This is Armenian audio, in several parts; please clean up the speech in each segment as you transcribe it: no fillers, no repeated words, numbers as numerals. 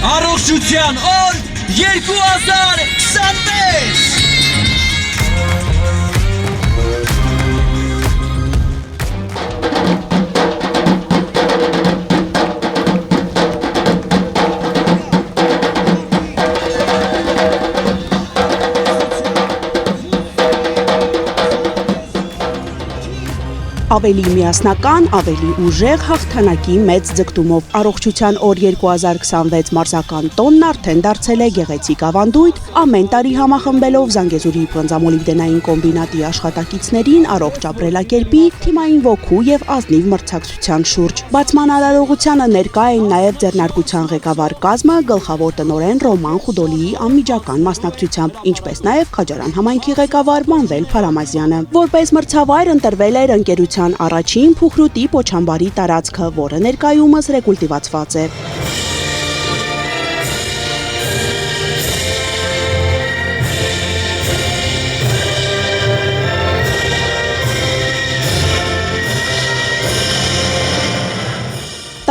Առողջության օր 2026 Ավելի միասնական, ավելի ուժեղ հաղթանակի մեծ ձգտումով առողջության օր 2026 մարզական տոնն արդեն դարձել է գեղեցիկ ավանդույթ, ամեն տարի համախմբելով Զանգեզուրի բրոնզամոլիբդենային կոմբինատի աշխատակիցներին առողջ ապրելակերպի, թիմային ոգու եւ ազնիվ մրցակցության շուրջ։ Բացման արարողությանը ներկա էին նաեւ ձեռնարկության ղեկավար կազմը, գլխավոր տնօրեն Ռոման Խուդոլիի անմիջական մասնակցությամբ, ինչպես նաեւ Քաջարան համայնքի ղեկավար Մանվել Փարամազյանը։ Որպես մրցավայր ընտրվել էր ընկերության առաջին փուխրուտի պոչամբարի տարածքը, որը ներկայումս ռեկուլտիվացված է։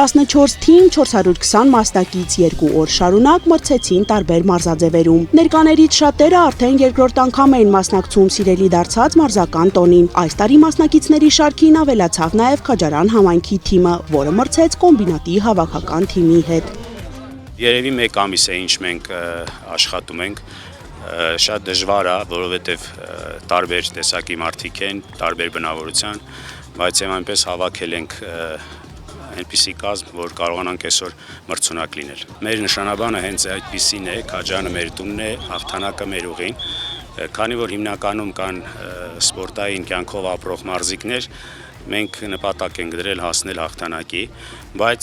14 թիմ 420 մասնակից 2 օր շարունակ մրցեցին տարբեր մարզաձևերում։ Ներկաներից շատերը արդեն երկրորդ անգամ էին մասնակցում սիրելի դարձած մարզական տոնին։ Այս տարի մասնակիցների շարքին ավելացավ նաև Քաջարան համայնքի թիմը, որը մրցեց կոմբինատի հավաքական թիմի հետ։ Երևի 1 ամիս է ինչ մենք աշխատում ենք, շատ դժվար է, որովհետև տարբեր տեսակի մարդիկ են, տարբեր բնավորության, բայց եւ այնպես հավաքել ենք այնպիսի կազմ, որ կարողանանք այսօր մրցունակ լինել։ Մեր նշանաբանը հենց այդպիսին է, Քաջարանը մեր տունն է, հաղթանակը մեր ուղին, քանի որ հիմնականում կան սպորտային կյանքով ապրող մարզիկներ, մենք նպատակ ենք դրել հասնել հաղթանակի, բայց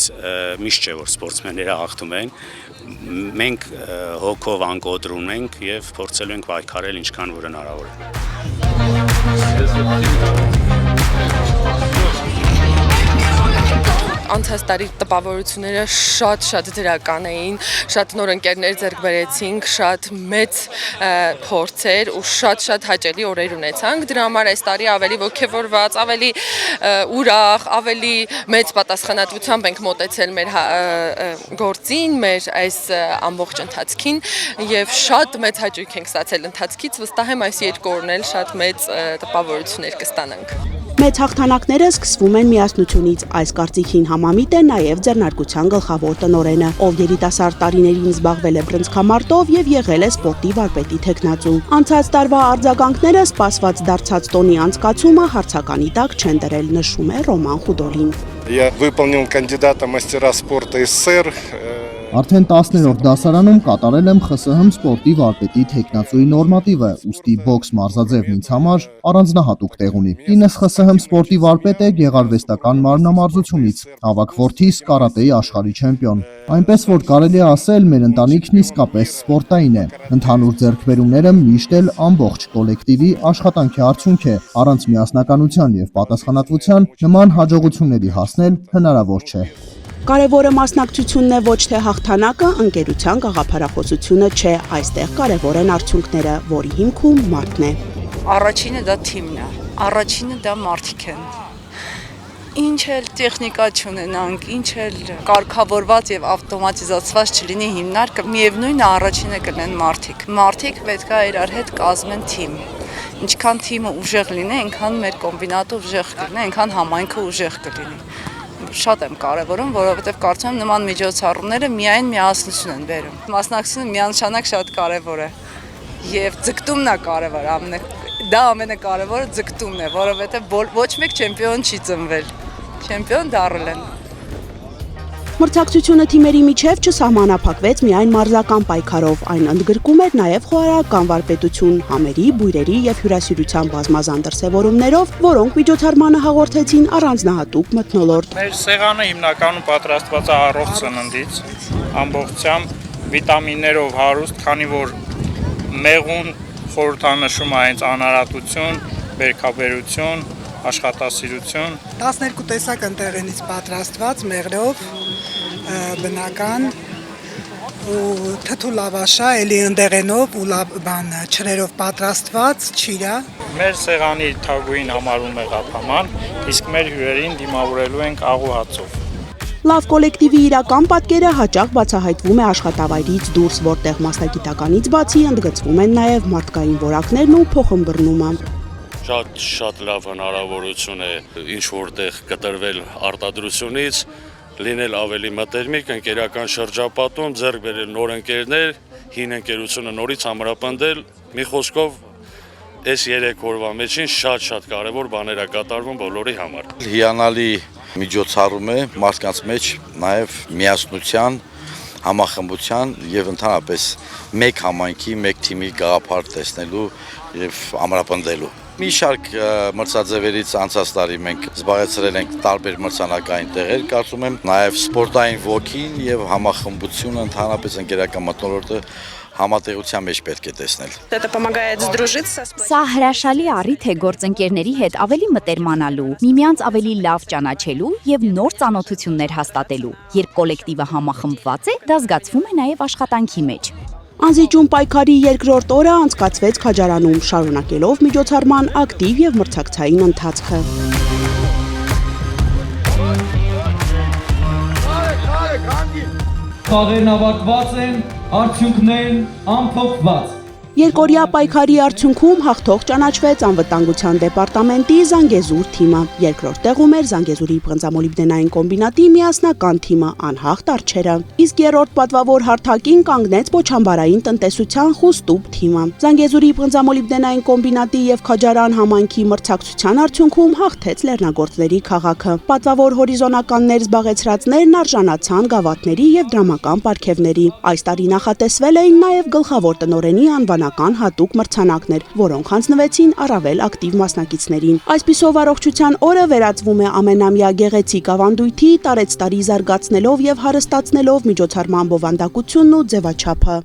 միշտ չէ, որ սպորտսմենները հաղթում են, մենք հոգով անկոտրում ենք եւ փորձելու ենք պայքարել ինչքան որ հնարավոր է։ Անցած տարի տպավորությունները շատ դրական էին, շատ նոր ընկերներ ձեռք բերեցինք, շատ մեծ փորձեր ու շատ հաճելի օրեր ունեցանք։ Դրա համար այս տարի ավելի ոգևորված, ավելի ուրախ, ավելի մեծ պատասխանատվությամբ ենք մոտեցել մեր գործին, մեր այս ամբողջ ընթացքին եւ շատ մեծ հաճույք ենք ստացել ընթացքից, վստահ եմ այս 2 օրն էլ շատ մեծ տպավորություններ կստանանք։ Մեծ հաղթանակները սկսվում են միասնությունից, այս կարծիքին համամիտ է նաև ձեռնարկության գլխավոր տնօրենը, ով երիտասարդ տարիներին զբաղվել է բռնցքամարտով եւ եղել է սպորտի վարպետի թեկնածու։ Անցած տարվա արձագանքները սպասված դարձած տոնի անցկացումը հարցականի տակ չեն դրել, նշում է Ռոման Խուդոլին։ Я выполнил кандидата мастера спорта СССР. Արդեն 10-րդ դասարանում կատարել եմ ԽՍՀՄ սպորտի վարպետի թեկնածուի նորմատիվը, ուստի բոքս մարզաձևն ինձ համար առանձնահատուկ տեղ ունի։ Ինձ ԽՍՀՄ սպորտի վարպետ է գեղարվեստական մարմնամարզությունից, ավագ որդիս կարատեի աշխարհի չեմպիոն։ Այնպես որ կարելի է ասել, մեր ընտանիքն իսկապես սպորտային է։ Ընդհանուր ձեռքբերումները միշտ էլ ամբողջ կոլեկտիվի աշխատանքի արդյունք է, առանց միասնականության եւ պատասխանատվության նման հաջողությունների հասնել հնարավոր չէ։ Կարևորը մասնակցությունն է, ոչ թե հաղթանակը, ընկերության գաղափարախոսությունը չէ, այստեղ կարևոր են արդյունքները, որի հիմքում մարդն է։ Առաջինը դա թիմն է, առաջինը դա մարդիկ են։ Ինչ էլ տեխնիկա չունենանք, ինչ էլ կարգավորված եւ ավտոմատիզացված չլինի հիմնարկը, միևնույնն է առաջինը կլինեն մարդիկ։ Մարդիկ պետք է իրար հետ կազմեն թիմ։ Ինչքան թիմը ուժեղ լինի, այնքան մեր կոմբինատը ուժեղ կլինի, այնքան համայնքը ուժեղ կլինի։ Շատ եմ կարևորում, որովհետև կարծում եմ նման միջոցառումները միայն միասնություն են բերում։ Մասնակցությունը միանշանակ շատ կարևոր է։ Եվ ձգտումն է կարևոր, դա ամենակարևորը ձգտումն է, որովհետև ոչ մեկ չեմպիոն չի ծնվել։ Չեմպիոն դառել են։ Մրցակցությունը թիմերի միջև չսահմանափակվեց միայն մարզական պայքարով, այն ընդգրկում էր նաև խոհարարական վարպետություն, համերի, բույրերի եւ հյուրասիրության բազմազան դրսևորումներով, որոնք միջոցառմանը հաղորդեցին առանձնահատուկ մթնոլորտ։ Մեր սեղանը հիմնականում պատրաստված է առողջ սննդից, ամբողջությամբ վիտամիններով հարուստ, քանի որ մեղուն խորհրդանշում է հենց անարատություն, բերքաբերություն, աշխատասիրություն։ 12 տեսակ ընտեղենից պատրաստված մեղրով, բնական ու թթու լավաշա, էլի ընդեղենով ու չրերով պատրաստված չիրա։ Մեր սեղանի թագուհին համարվում է ղափաման, իսկ մեր հյուրերին դիմավորելու ենք աղու հացով։ Լավ կոլեկտիվի իրական պատկերը հաճախ բացահայտվում է աշխատավայրից դուրս, որտեղ մասնագիտականից բացի ընդգծվում են նաև մարդկային որակներն ու փոխըմբռնումը։ Շատ լավ հնարավորություն է ինչ որտեղ կտրվել արտադրությունից, լինել ավելի մտերմիկ, ընկերական շրջապատում, ձեռք բերել նոր ընկերներ, հին ընկերությունը նորից ամրապնդել, մի խոսքով այս 3 օրվա մեջին շատ կարևոր բաներ է կատարվում բոլորի համար։ Հիանալի միջոցառում է մարդկանց մեջ նաև միասնության, համախմբության եւ ընդհանրապես մեկ համայնքի, մեկ թիմի գաղափար տեսնելու եւ ամրապնդելու։ Մի շարք մրցաձևերից անցած տարի մենք զբաղեցրել ենք տարբեր մրցանակային տեղեր, կարծում եմ նաև սպորտային ոգին եւ համախմբությունը ընդհանրապես ընկերական մթնոլորտը համատեղության մեջ պետք է տեսնել։ Սա հրաշալի առիթ է գործընկերների հետ ավելի մտերմանալու, միմյանց ավելի լավ ճանաչելու եւ նոր ծանոթություններ հաստատելու։ Երբ կոլեկտիվը համախմբված է, դա զգացվում է նաև աշխատանքի մեջ։ Անզիջում պայքարի երկրորդ օրը անցկացվեց Քաջարանում, շարունակելով միջոցառման ակտիվ եւ մրցակցային ընթացքը։ Խաղերն ավարտված են, արդյունքներն ամփոփված։ Երկօրյա պայքարի արդյունքում հաղթող ճանաչվեց անվտանգության դեպարտամենտի Զանգեզուր թիմը։ Երկրորդ տեղում էր Զանգեզուրի բրոնզամոլիբդենային կոմբինատի միասնական թիմը անհաղթ արջերը։ Իսկ երրորդ պատվավոր հարթակին կանգնեց Պոչամբարային տնտեսության Խուստուբ թիմը։ Զանգեզուրի բրոնզամոլիբդենային կոմբինատի եւ Քաջարան համայնքի մրցակցության արդյունքում հաղթեց Լեռնագործների քաղաքը։ Պատվավոր հորիզոնականներ զբաղեցրածներն արժանացան գավաթների եւ դրամական պարգևների։ Այս տարի նախատեսվել էին նաեւ գլխավոր տնօրենի անվան հատուկ մրցանակներ, որոնք հանձնվեցին առավել ակտիվ մասնակիցներին։ Այսպիսով առողջության օրը վերածվում է ամենամյա գեղեցիկ ավանդույթի, տարեցտարի զարգացնելով եւ հարստացնելով միջոցառման բովանդակությունն ու ձևաչափը։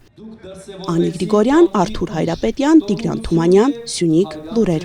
Անի Գրիգորյան, Արթուր Հայրապետյան, Տիգրան Թումանյան, Սյունիք լուրեր։